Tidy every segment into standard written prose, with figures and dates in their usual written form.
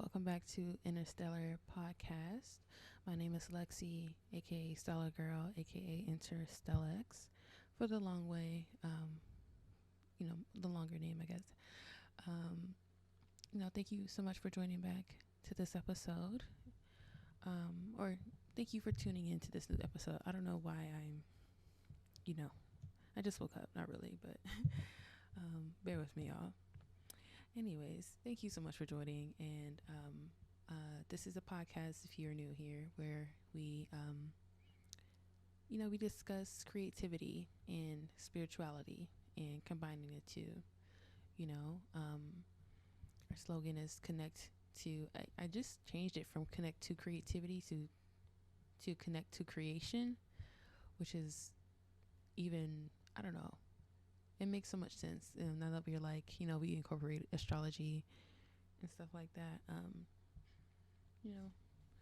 Welcome back to Interstellar Podcast. My name is Lexie, aka Stellar Girl, aka Interstellax, for the long way. The longer name, I guess. Um, Thank you so much for joining back to this episode. Or thank you for tuning in to this new episode. I don't know why you know, I just woke up, not really, but bear with me, y'all. Anyways, thank you so much for joining. And this is a podcast, if you're new here, where we discuss creativity and spirituality and combining the two. You know, our slogan is connect to, I just changed it from connect to creativity to connect to creation, which is even, I don't know, it makes so much sense. Now that we're we incorporate astrology and stuff like that. It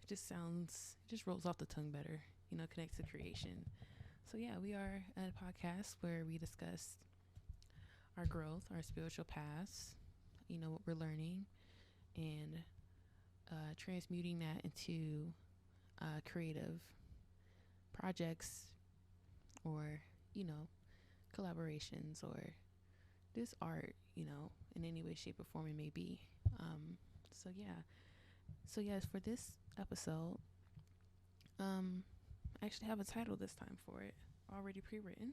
just rolls off the tongue better, connect to creation. So yeah, we are a podcast where we discuss our growth, our spiritual paths, what we're learning, and transmuting that into creative projects or, collaborations or this art, in any way, shape, or form it may be. So yeah. So yes, for this episode, I actually have a title this time for it, already pre-written.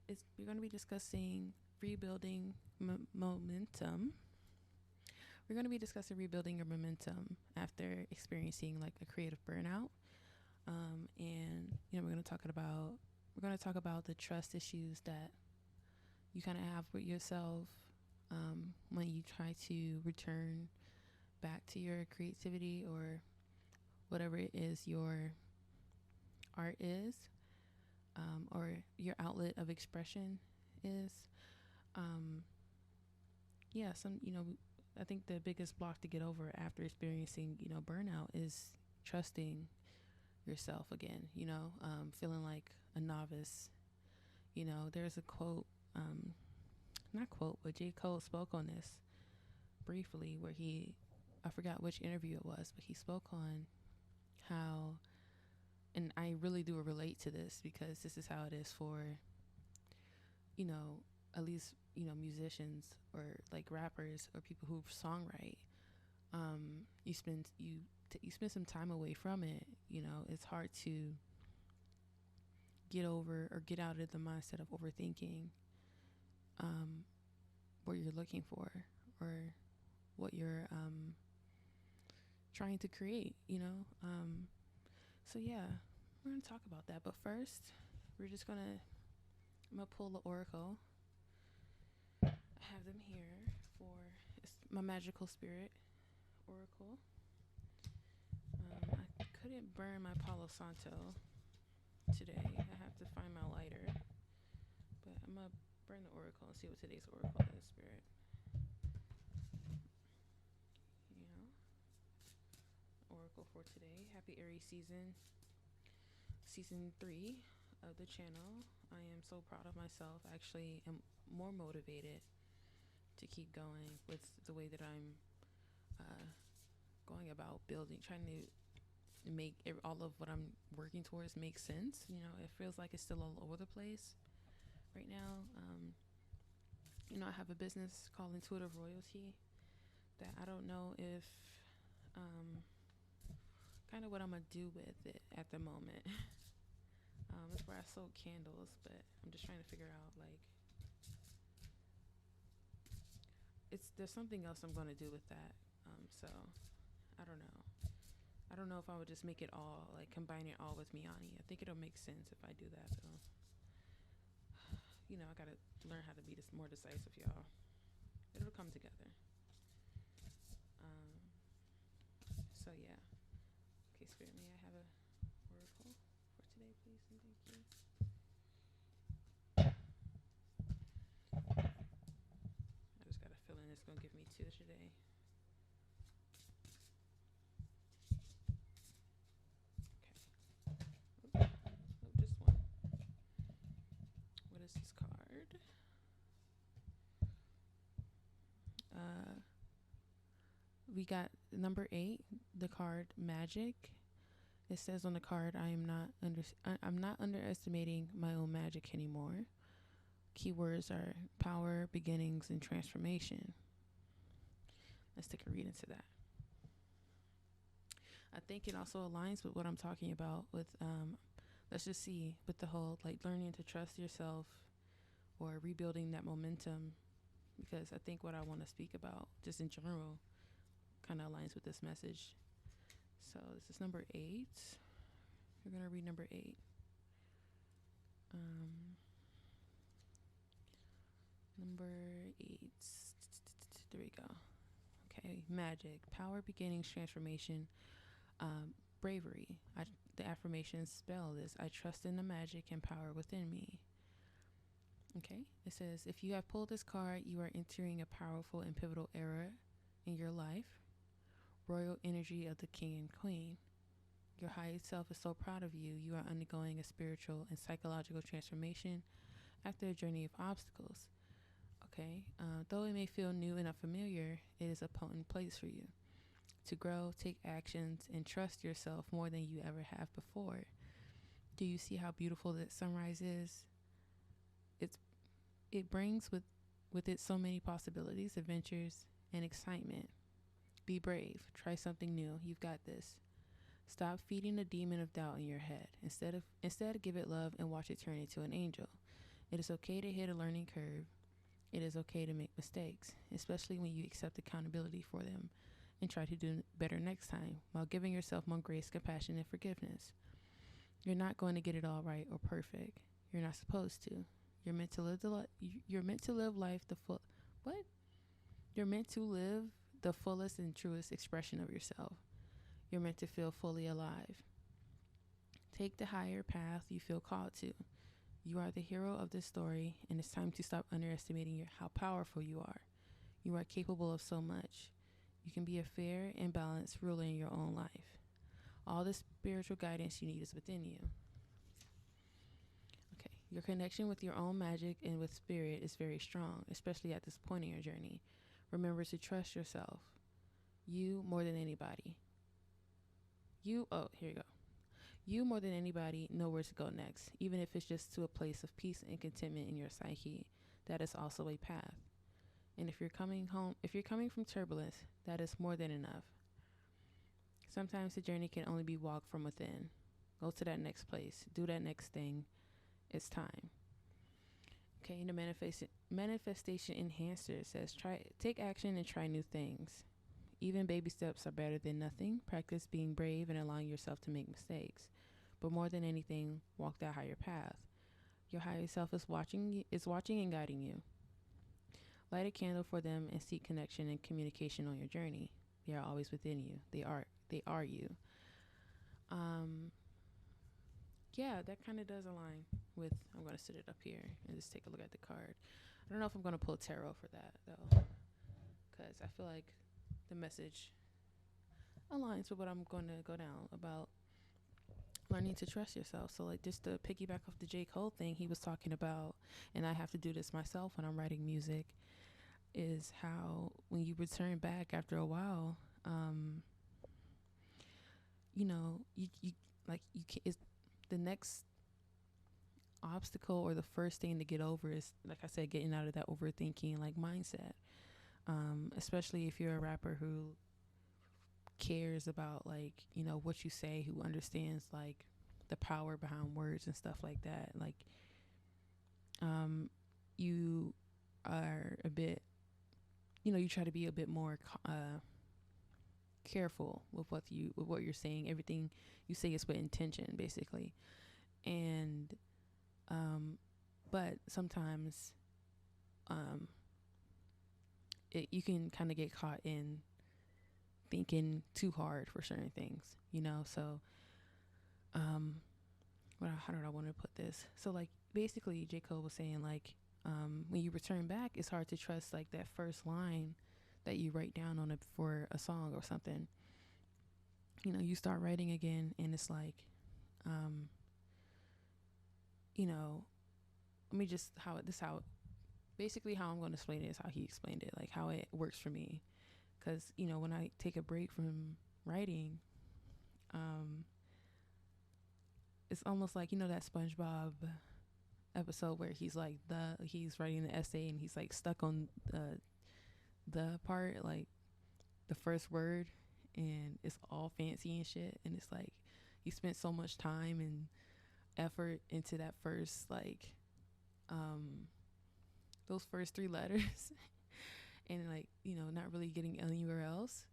We're going to be discussing rebuilding momentum. We're going to be discussing rebuilding your momentum after experiencing like a creative burnout. And we're going to talk about the trust issues that you kind of have with yourself when you try to return back to your creativity or whatever it is your art is, or your outlet of expression is. I think the biggest block to get over after experiencing, burnout is trusting yourself again, feeling like a novice. There's a quote, not quote, but J. Cole spoke on this briefly where I forgot which interview it was, but he spoke on how, and I really do relate to this because this is how it is for, at least, musicians or like rappers or people who songwrite. You spend some time away from it. It's hard to get over or get out of the mindset of overthinking what you're looking for or what you're trying to create, so yeah, we're gonna talk about that, but first I'm gonna pull the oracle. I have them here for my magical spirit oracle. I couldn't burn my Palo Santo today. I have to find my lighter, but I'm gonna burn the oracle and see what today's oracle is, spirit. Oracle for today. Happy Aries season 3 of the channel. I am so proud of myself. I actually am more motivated to keep going with the way that I'm going about building, trying to make all of what I'm working towards make sense. It feels like it's still all over the place right now. I have a business called Intuitive Royalty that I don't know if kind of what I'm gonna do with it at the moment. That's where I sold candles, but I'm just trying to figure out there's something else I'm gonna do with that. So I don't know. I don't know if I would just make it all, like combine it all with Miani. I think it'll make sense if I do that though. I gotta learn how to be more decisive, y'all. It'll come together. So yeah. Okay, Spirit, may I have a oracle for today, please, and thank you. I just got a feeling it's gonna give me 2 today. Okay. Oh, just one. What is this card? We got number 8, the card magic. It says on the card, I'm not underestimating my own magic anymore. Keywords are power, beginnings, and transformation. Let's take a read into that. I think it also aligns with what I'm talking about with let's just see, with the whole like learning to trust yourself or rebuilding that momentum, because I think what I want to speak about just in general kind of aligns with this message. So this is number 8. We're going to read number 8. Number 8. There we go. Okay, magic, power, beginnings, transformation, bravery. The affirmations spell this. I trust in the magic and power within me. Okay, it says, if you have pulled this card, you are entering a powerful and pivotal era in your life. Royal energy of the king and queen. Your highest self is so proud of you. You are undergoing a spiritual and psychological transformation after a journey of obstacles. Okay, though it may feel new and unfamiliar, it is a potent place for you to grow, take actions, and trust yourself more than you ever have before. Do you see how beautiful that sunrise is? It brings with it so many possibilities, adventures, and excitement. Be brave. Try something new. You've got this. Stop feeding the demon of doubt in your head. Instead, give it love and watch it turn into an angel. It is okay to hit a learning curve. It is okay to make mistakes, especially when you accept accountability for them and try to do better next time while giving yourself more grace, compassion, and forgiveness. You're not going to get it all right or perfect. You're not supposed to. You're meant to live you're meant to live life You're meant to live the fullest and truest expression of yourself. You're meant to feel fully alive. Take the higher path you feel called to. You are the hero of this story, and it's time to stop underestimating how powerful you are. You are capable of so much. You can be a fair and balanced ruler in your own life. All the spiritual guidance you need is within you. Okay, your connection with your own magic and with spirit is very strong, especially at this point in your journey. Remember to trust yourself. You more than anybody. Here you go. You more than anybody know where to go next, even if it's just to a place of peace and contentment in your psyche. That is also a path. And if you're coming from turbulence, that is more than enough. Sometimes the journey can only be walked from within. Go to that next place. Do that next thing. It's time. Okay, and the manifestation enhancer says, take action and try new things. Even baby steps are better than nothing. Practice being brave and allowing yourself to make mistakes. But more than anything, walk that higher path. Your higher self is watching and guiding you. Light a candle for them and seek connection and communication on your journey. They are always within you. They are you. Yeah, that kind of does align with, I'm going to sit it up here and just take a look at the card. I don't know if I'm going to pull tarot for that, though, because I feel like the message aligns with what I'm going to go down about learning to trust yourself. So, like, just to piggyback off the J. Cole thing he was talking about, and I have to do this myself when I'm writing music, is how when you return back after a while, you it's the next obstacle or the first thing to get over is, like I said, getting out of that overthinking like mindset. Especially if you're a rapper who cares about like, what you say, who understands like the power behind words and stuff like that. Like, you are a bit, you try to be a bit more careful with what you're saying. Everything you say is with intention, basically. And but sometimes you can kind of get caught in thinking too hard for certain things, so how did I want to put this? So like basically J. Cole was saying like when you return back, it's hard to trust like that first line that you write down on it for a song or something. You start writing again and it's like let me just basically how I'm going to explain it is how he explained it, like how it works for me. because when I take a break from writing, um, it's almost like that SpongeBob episode where he's writing the essay and he's like stuck on the part, like the first word, and it's all fancy and shit, and it's like he spent so much time and effort into that first those first three letters and not really getting anywhere else.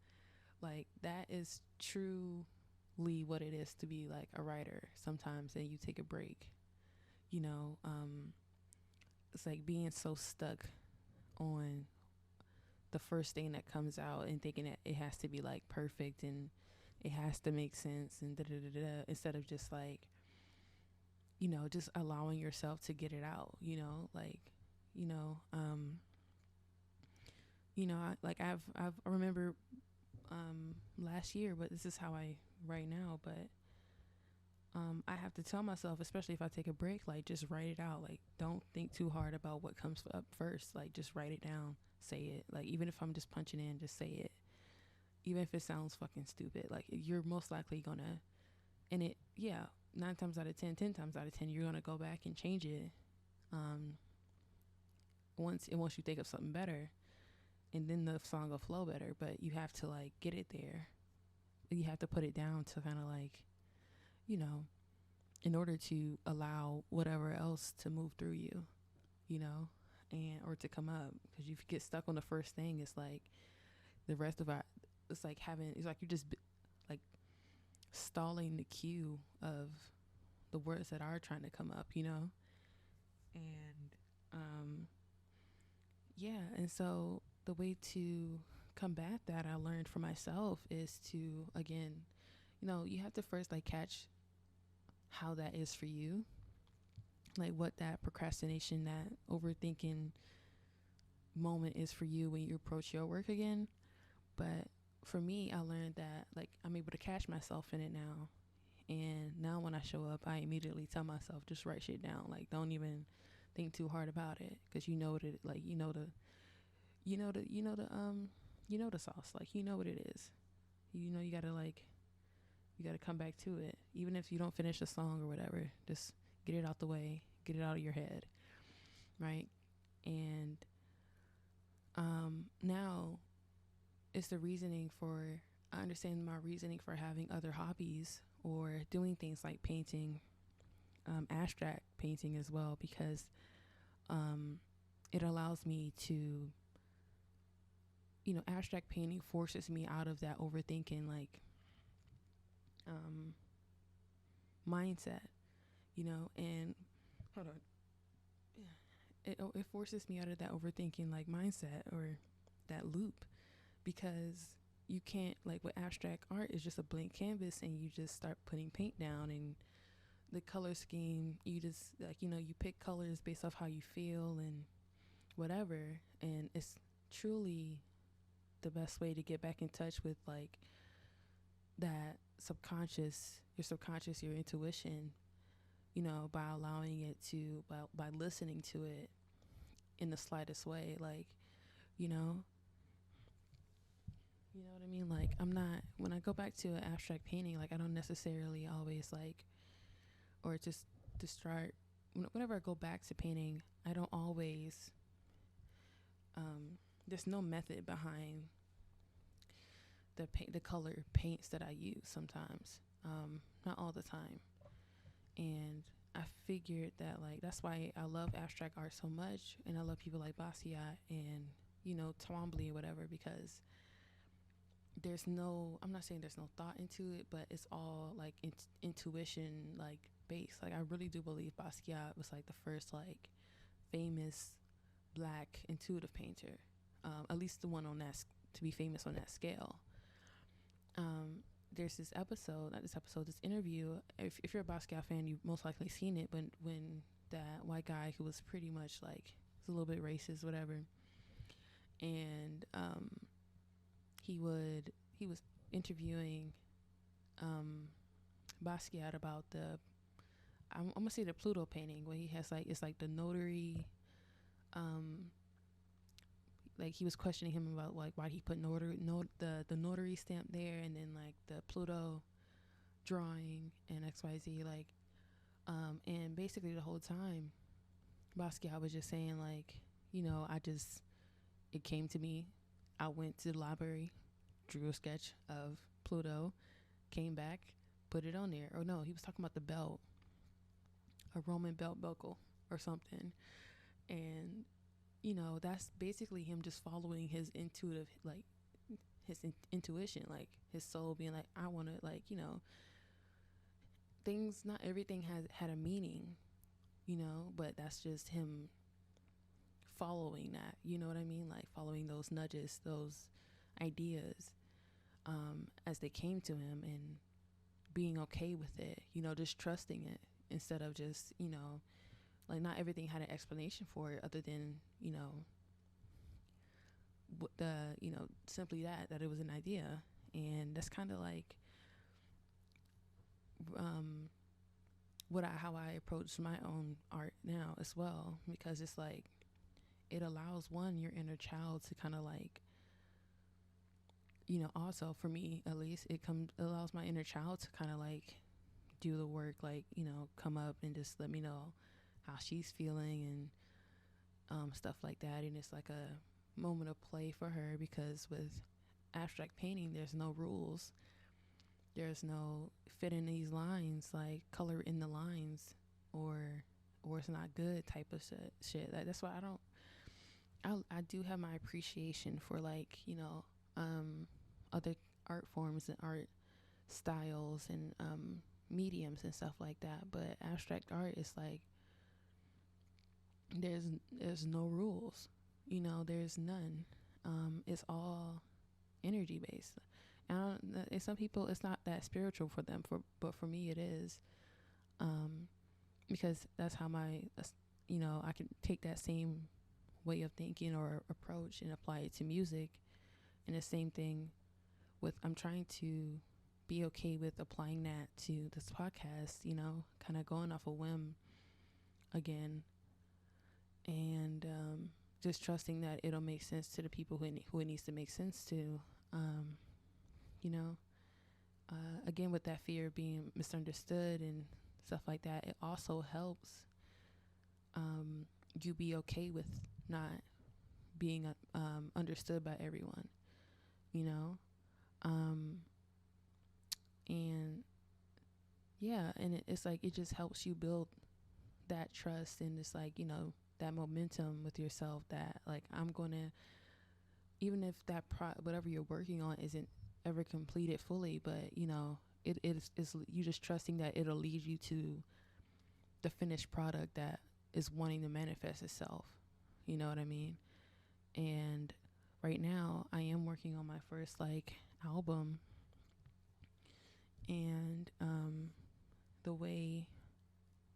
Like that is truly what it is to be like a writer sometimes, and you take a break. It's like being so stuck on the first thing that comes out and thinking that it has to be like perfect and it has to make sense and da da da da, instead of just like just allowing yourself to get it out. I remember last year, but this is how I write now. But I have to tell myself, especially if I take a break, like just write it out. Like don't think too hard about what comes up first. Like just write it down, say it. Like even if I'm just punching in, just say it. Even if it sounds fucking stupid, like you're most likely gonna, and it, yeah, 9 times out of 10, 10 times out of 10, you're gonna go back and change it. Once you think of something better, and then the song will flow better. But you have to like get it there. You have to put it down to kind of like, in order to allow whatever else to move through you, and or to come up. Because if you get stuck on the first thing, it's like the rest of it. It's like you're just like stalling the cue of the words that are trying to come up, and yeah. And so the way to combat that, I learned for myself, is to, again, you have to first like catch how that is for you, like what that procrastination, that overthinking moment is for you when you approach your work again. But for me, I learned that like I'm able to catch myself in it now. And now when I show up, I immediately tell myself, just write shit down. Like don't even think too hard about it, because you know the sauce. Like what it is. You gotta come back to it. Even if you don't finish a song or whatever, just get it out the way, get it out of your head. Right? And now it's the reasoning for, I understand my reasoning for having other hobbies or doing things like painting, abstract painting as well, because it allows me to, abstract painting forces me out of that overthinking mindset, and hold on. It forces me out of that overthinking mindset or that loop, because you can't, like, with abstract art, is just a blank canvas and you just start putting paint down, and the color scheme, you just you pick colors based off how you feel and whatever. And it's truly the best way to get back in touch with that your subconscious, your intuition, by allowing it to, by listening to it in the slightest way, you know what I mean? Like, when I go back to an abstract painting, I don't necessarily always or just to start, whenever I go back to painting, I don't always, there's no method behind the color paints that I use sometimes, not all the time. And I figured that that's why I love abstract art so much, and I love people like Basquiat and Twombly or whatever, because I'm not saying there's no thought into it, but it's all intuition based. I really do believe Basquiat was the first famous black intuitive painter, at least the one on that to be famous on that scale. There's this interview, if you're a Basquiat fan, you've most likely seen it, but when that white guy who was pretty much was a little bit racist, whatever, and he was interviewing Basquiat about I'm gonna say the Pluto painting, where he has it's the notary, like he was questioning him about like why he put the notary stamp there, and then like the Pluto drawing and XYZ, like and basically the whole time Basquiat was just saying like, it came to me. I went to the library, drew a sketch of Pluto, came back, put it on there. Or no, he was talking about the belt, a Roman belt buckle or something. And, that's basically him just following his intuitive, like intuition, like his soul being like, I want to, like, things, not everything had a meaning, but that's just him following that, you know what I mean? Like following those nudges, those ideas, as they came to him, and being okay with it, just trusting it instead of just, like not everything had an explanation for it other than, simply that it was an idea. And that's kind of like, how I approach my own art now as well, because it's like, it allows your inner child to kind of like, also for me at least, it allows my inner child to kind of like do the work, like, come up and just let me know how she's feeling and stuff like that. And it's like a moment of play for her, because with abstract painting, there's no rules. There's no fit in these lines, like color in the lines, or it's not good type of shit. Like, that's why I do have my appreciation for like, other art forms and art styles and mediums and stuff like that. But abstract art is like, there's no rules, there's none. It's all energy based. And some people, it's not that spiritual for them, but for me it is, because that's how I can take that same way of thinking or approach and apply it to music. And the same thing with, I'm trying to be okay with applying that to this podcast, kind of going off a whim again, and just trusting that it'll make sense to the people who it needs to make sense to. Again, with that fear of being misunderstood and stuff like that, it also helps you be okay with not being understood by everyone, and yeah, and it's like, it just helps you build that trust, and it's like, that momentum with yourself, that like, I'm gonna, even if that whatever you're working on isn't ever completed fully, but it's you just trusting that it'll lead you to the finished product that is wanting to manifest itself, you know what I mean? And right now I am working on my first like album, and the way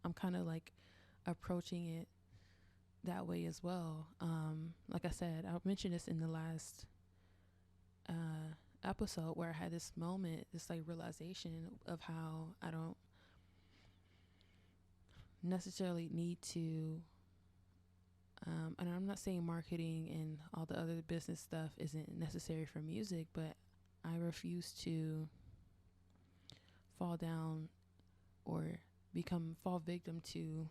I'm kind of like approaching it that way as well. Like I said, I mentioned this in the last episode, where I had this moment, this like realization of how I don't necessarily need to, and I'm not saying marketing and all the other business stuff isn't necessary for music, but I refuse to fall down or fall victim to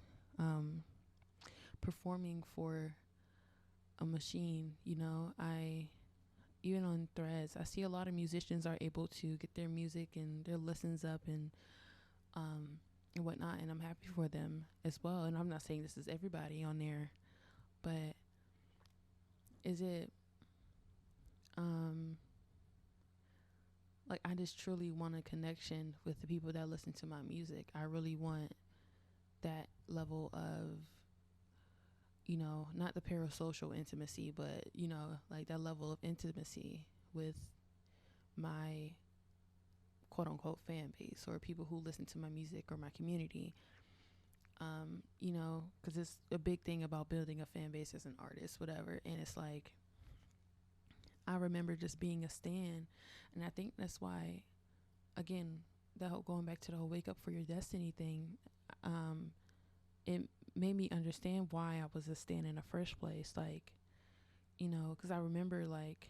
performing for a machine. Even on Threads, I see a lot of musicians are able to get their music and their listens up and whatnot, and I'm happy for them as well. And I'm not saying this is everybody on there, but is it like, I just truly want a connection with the people that listen to my music. I really want that level of, not the parasocial intimacy, but, like that level of intimacy with my quote unquote fan base, or people who listen to my music, or my community. Because it's a big thing about building a fan base as an artist, whatever. And it's like, I remember just being a stan, and I think that's why, again, the whole, going back to the whole wake up for your destiny thing, it made me understand why I was a stan in the first place. Like, Because I remember like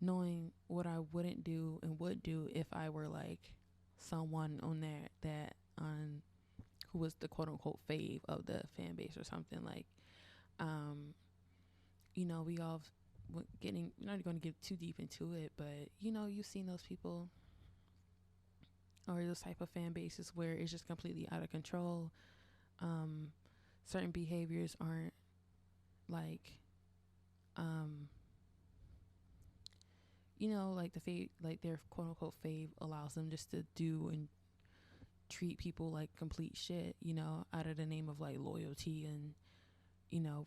knowing what I wouldn't do and would do if I were like someone on there that on who was the quote unquote fave of the fan base or something. Like, um, we all getting not going to get too deep into it, but you've seen those people or those type of fan bases where it's just completely out of control. Um, Certain behaviors aren't like, um, like the fave, like their quote unquote fave allows them just to do and treat people like complete shit, out of the name of like loyalty and,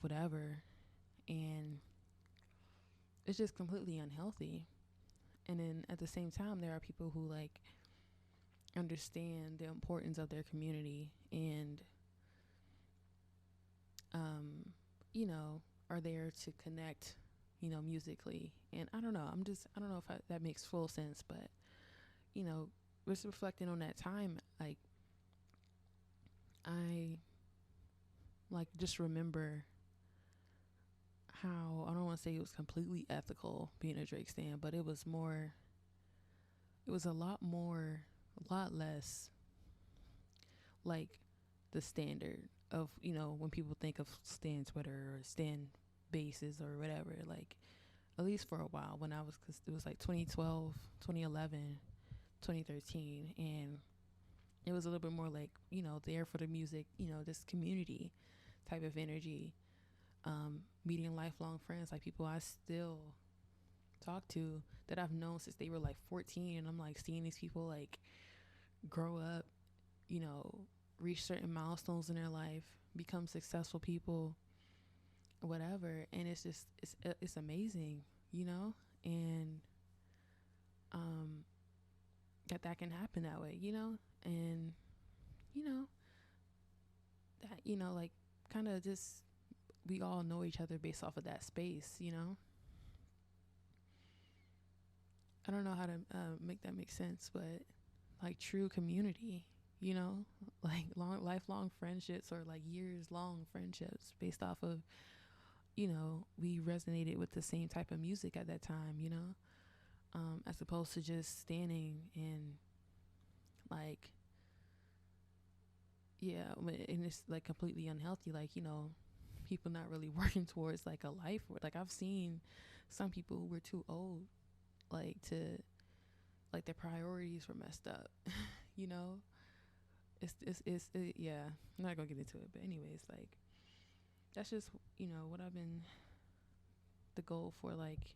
whatever. And it's just completely unhealthy. And then at the same time, there are people who like understand the importance of their community and, um, are there to connect, musically. And I don't know, I don't know if that makes full sense, but, just reflecting on that time, like, I like just remember how I don't want to say it was completely ethical being a Drake stan, but it was a lot less like the standard of, when people think of stan Twitter or stan bases or whatever, like at least for a while when I was, cause it was like 2012, 2011, 2013. And it was a little bit more like, there for the music, this community type of energy, meeting lifelong friends, like people I still talk to that I've known since they were like 14. And I'm like seeing these people like grow up, you know, reach certain milestones in their life, become successful people, whatever. And it's just, it's amazing, and, that can happen that way, and, that, like kind of just, we all know each other based off of that space, I don't know how to make that make sense, but like true community, like lifelong friendships or like years long friendships based off of, we resonated with the same type of music at that time, as opposed to just standing and like, yeah, and it's like completely unhealthy, like, people not really working towards like a life. Like I've seen some people who were too old, like to, like their priorities were messed up, you know. Yeah. I'm not gonna get into it, but anyways, like that's just what I've been the goal for like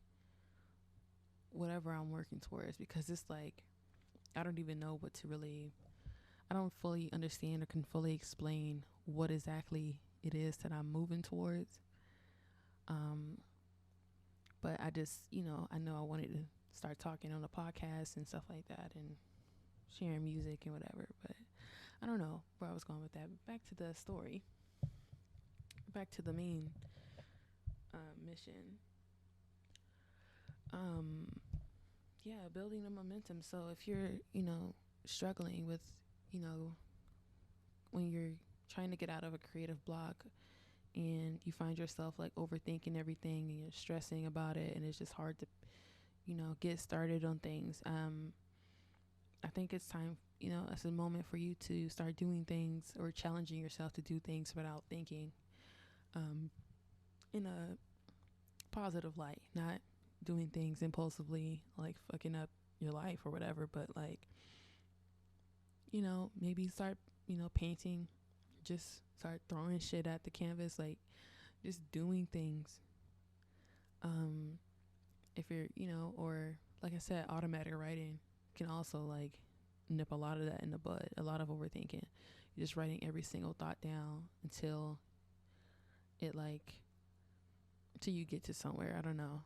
whatever I'm working towards, because it's like I don't even know what to really. I don't fully understand or can fully explain what exactly it is that I'm moving towards. Um, but I just, I know I wanted to start talking on a podcast and stuff like that and sharing music and whatever. But I don't know where I was going with that. But back to the story. Back to the main mission. Um, yeah, building the momentum. So if you're, struggling with, when you're trying to get out of a creative block and you find yourself like overthinking everything and you're stressing about it and it's just hard to, get started on things. I think it's time, it's a moment for you to start doing things or challenging yourself to do things without thinking, in a positive light, not doing things impulsively, like fucking up your life or whatever, but like, maybe start, painting, just start throwing shit at the canvas, like just doing things. If you're, or like I said, automatic writing can also like nip a lot of that in the bud, a lot of overthinking. You're just writing every single thought down until it like, till you get to somewhere. I don't know.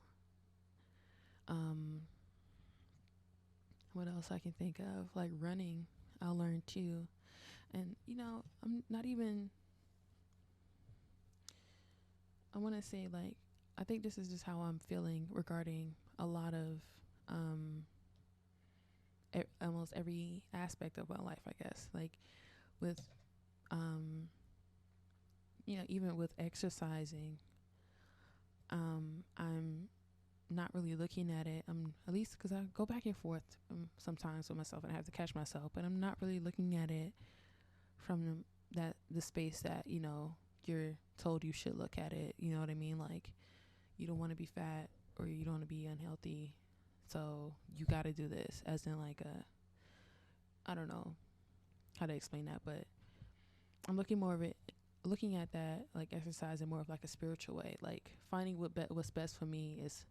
What else I can think of? Like running, I learned too. And, I'm not even, I want to say like, I think this is just how I'm feeling regarding a lot of, almost every aspect of my life, I guess. Like with, even with exercising, I'm not really looking at it. At least because I go back and forth sometimes with myself and I have to catch myself, but I'm not really looking at it from the space that, you know, you're told you should look at it. You know what I mean? Like, you don't want to be fat or you don't want to be unhealthy, so you got to do this, as in like I don't know how to explain that, but I'm looking at that like exercise in more of like a spiritual way, like finding what's best for me is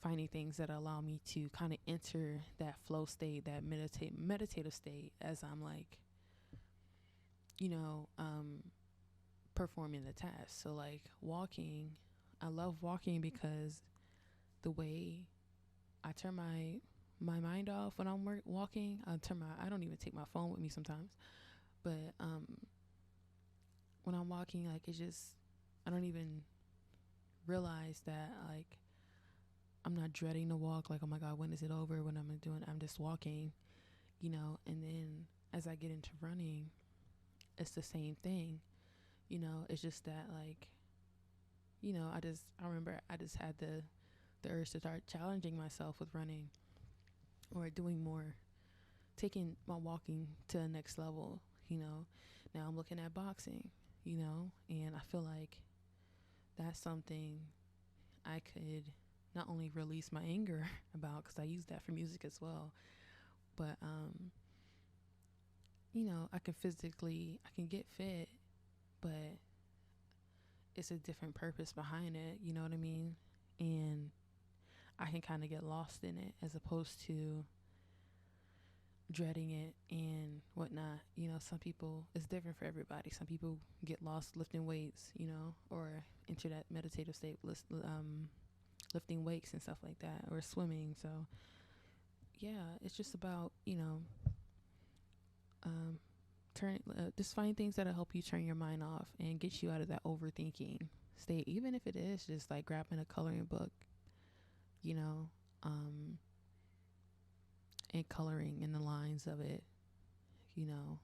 finding things that allow me to kind of enter that flow state, that meditative state, as I'm like, you know, performing the task. So like walking, I love walking because the way I turn my mind off when I'm walking, I don't even take my phone with me sometimes, but when I'm walking, like it's just, I don't even realize that like I'm not dreading the walk, like, oh my God, when is it over? When I'm just walking, you know. And then as I get into running, it's the same thing, you know. It's just that like, you know, I remember I just had the urge to start challenging myself with running or doing more, taking my walking to the next level, you know. Now I'm looking at boxing, you know, and I feel like that's something I could not only release my anger about, because I use that for music as well, but you know, I can get fit, but it's a different purpose behind it, you know what I mean? And I can kind of get lost in it as opposed to dreading it and whatnot. You know, some people, it's different for everybody. Some people get lost lifting weights, you know, or enter that meditative state, lifting weights and stuff like that, or swimming. So yeah, it's just about, you know, just find things that'll help you turn your mind off and get you out of that overthinking state, even if it is just like grabbing a coloring book, you know, and coloring in the lines of it, you know.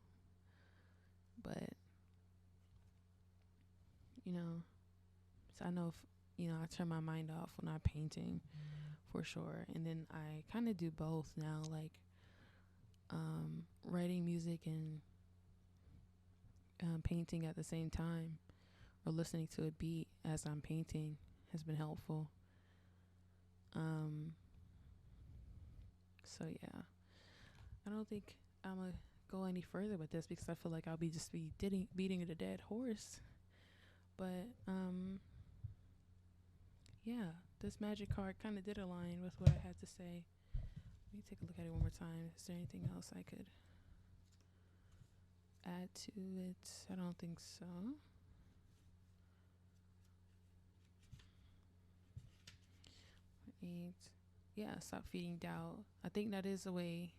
But you know, so I know if, you know, I turn my mind off when I'm painting for sure, and then I kind of do both now, like writing music and painting at the same time, or listening to a beat as I'm painting has been helpful. So yeah, I don't think I'm gonna go any further with this because I feel like I'll be beating a dead horse. But yeah, this magic card kind of did align with what I had to say. Let me take a look at it one more time. Is there anything else I could add to it? I don't think so. Eight. Yeah, stop feeding doubt. I think that is a way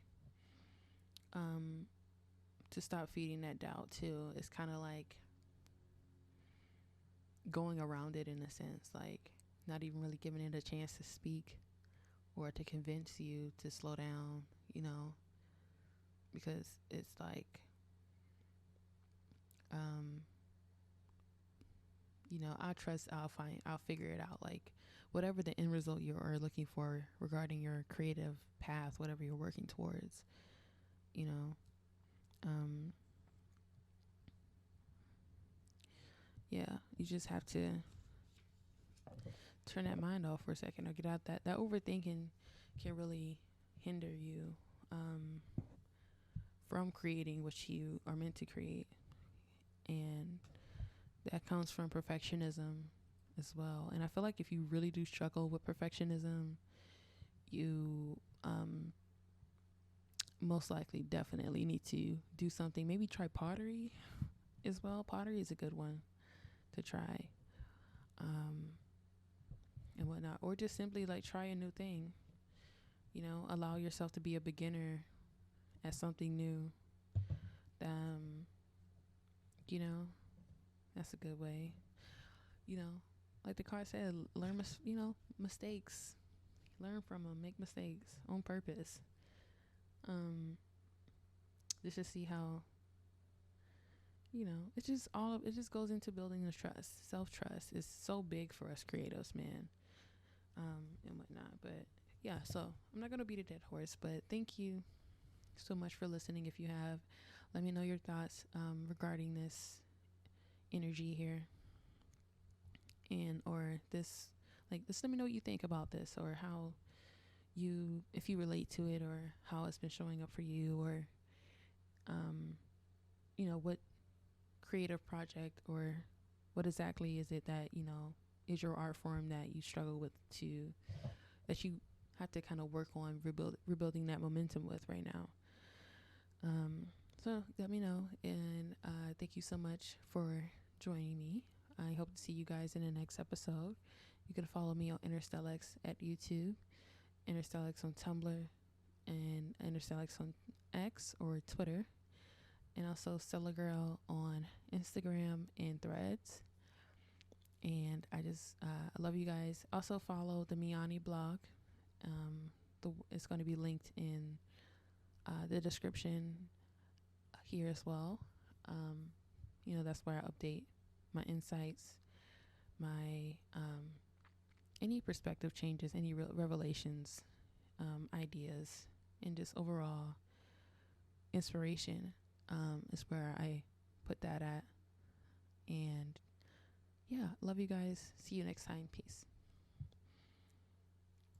to stop feeding that doubt too. It's kind of like going around it in a sense, like not even really giving it a chance to speak or to convince you to slow down, you know, because it's like, you know, I'll figure it out. Like whatever the end result you are looking for regarding your creative path, whatever you're working towards, you know, yeah, you just have to turn that mind off for a second or get out that overthinking can really hinder you from creating what you are meant to create, and that comes from perfectionism as well. And I feel like if you really do struggle with perfectionism, you most likely definitely need to do something. Maybe try pottery as well. Pottery is a good one to try, and whatnot, or just simply like try a new thing. You know, allow yourself to be a beginner at something new. You know, that's a good way. You know, like the card said, learn, mistakes. Learn from them. Make mistakes on purpose. Just to see how it just goes into building the trust. Self trust is so big for us creatives, man, and whatnot. But yeah, so I'm not gonna beat a dead horse, but thank you so much for listening. If you have, let me know your thoughts regarding this energy here, and or this, like, just let me know what you think about this, or how you, if you relate to it, or how it's been showing up for you, or um, what creative project or what exactly is it that is your art form that you struggle with, to that you have to kind of work on rebuilding that momentum with right now. So let me know, and thank you so much for joining me. I hope to see you guys in the next episode. You can follow me on Interstellix at YouTube, Interstellix on Tumblr, and Interstellix on X or Twitter, and also Stella Girl on Instagram and Threads. And I love you guys. Also follow the Miani blog. It's going to be linked in the description here as well. That's where I update my insights, my any perspective changes, any revelations, ideas, and just overall inspiration is where I put that at. And yeah, love you guys. See you next time. Peace.